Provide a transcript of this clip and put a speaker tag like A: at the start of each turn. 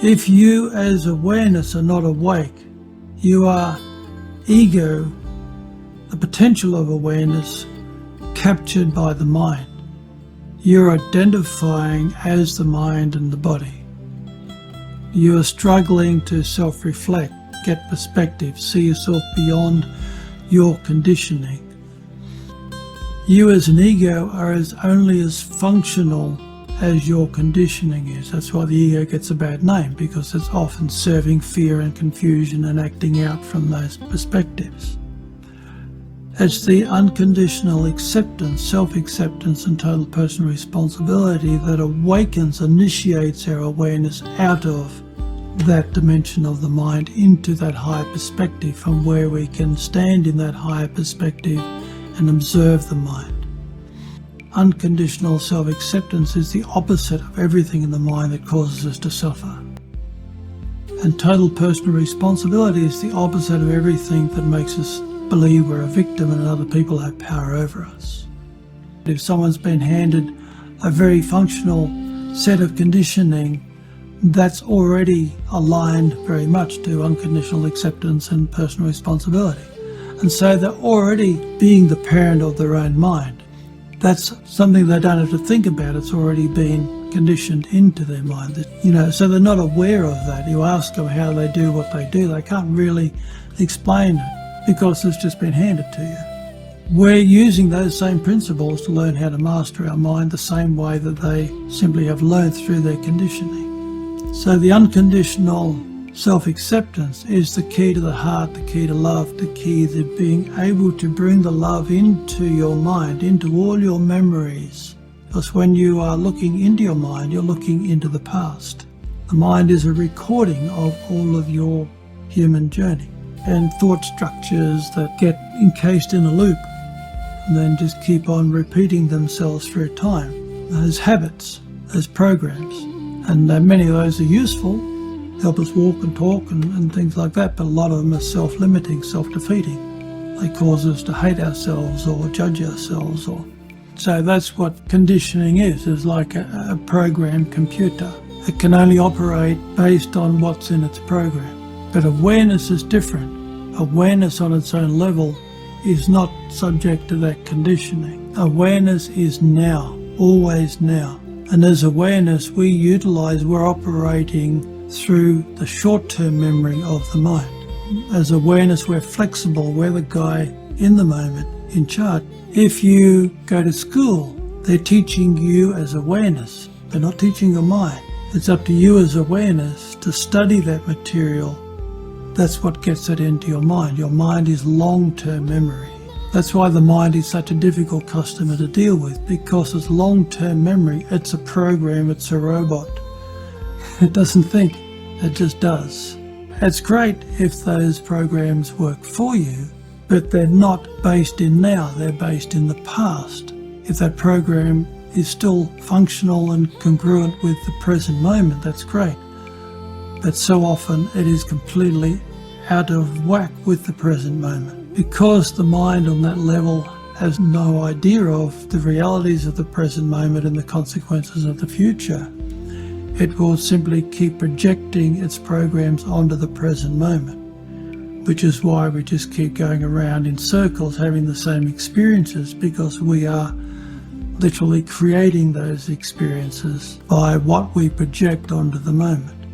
A: If you as awareness are not awake, you are ego, the potential of awareness, captured by the mind. You're identifying as the mind and the body. You are struggling to self-reflect, get perspective, see yourself beyond your conditioning. You as an ego are only as functional as your conditioning is. That's why the ego gets a bad name, because it's often serving fear and confusion and acting out from those perspectives. It's the unconditional acceptance, self-acceptance and total personal responsibility that awakens, initiates our awareness out of that dimension of the mind into that higher perspective, from where we can stand in that higher perspective and observe the mind. Unconditional self-acceptance is the opposite of everything in the mind that causes us to suffer. And total personal responsibility is the opposite of everything that makes us believe we're a victim and other people have power over us. If someone's been handed a very functional set of conditioning, that's already aligned very much to unconditional acceptance and personal responsibility. And so they're already being the parent of their own mind. That's something they don't have to think about. It's already been conditioned into their mind. So they're not aware of that. You ask them how they do what they do, they can't really explain it because it's just been handed to you. We're using those same principles to learn how to master our mind the same way that they simply have learned through their conditioning. So the unconditional self-acceptance is the key to the heart, the key to love, the key to being able to bring the love into your mind, into all your memories. Because when you are looking into your mind, you're looking into the past. The mind is a recording of all of your human journey and thought structures that get encased in a loop and then just keep on repeating themselves through time. Those habits, those programs, and many of those are useful, help us walk and talk and things like that, but a lot of them are self-limiting, self-defeating. They cause us to hate ourselves or judge ourselves. So that's what conditioning is like a programmed computer. It can only operate based on what's in its program. But awareness is different. Awareness on its own level is not subject to that conditioning. Awareness is now, always now. And as awareness, we're operating through the short-term memory of the mind. As awareness, we're flexible, we're the guy in the moment, in charge. If you go to school, they're teaching you as awareness. They're not teaching your mind. It's up to you as awareness to study that material. That's what gets it into your mind. Your mind is long-term memory. That's why the mind is such a difficult customer to deal with, because it's long-term memory. It's a program, it's a robot. It doesn't think, it just does. It's great if those programs work for you, but they're not based in now, they're based in the past. If that program is still functional and congruent with the present moment, that's great. But so often it is completely out of whack with the present moment, because the mind on that level has no idea of the realities of the present moment and the consequences of the future. It will simply keep projecting its programs onto the present moment, which is why we just keep going around in circles having the same experiences, because we are literally creating those experiences by what we project onto the moment.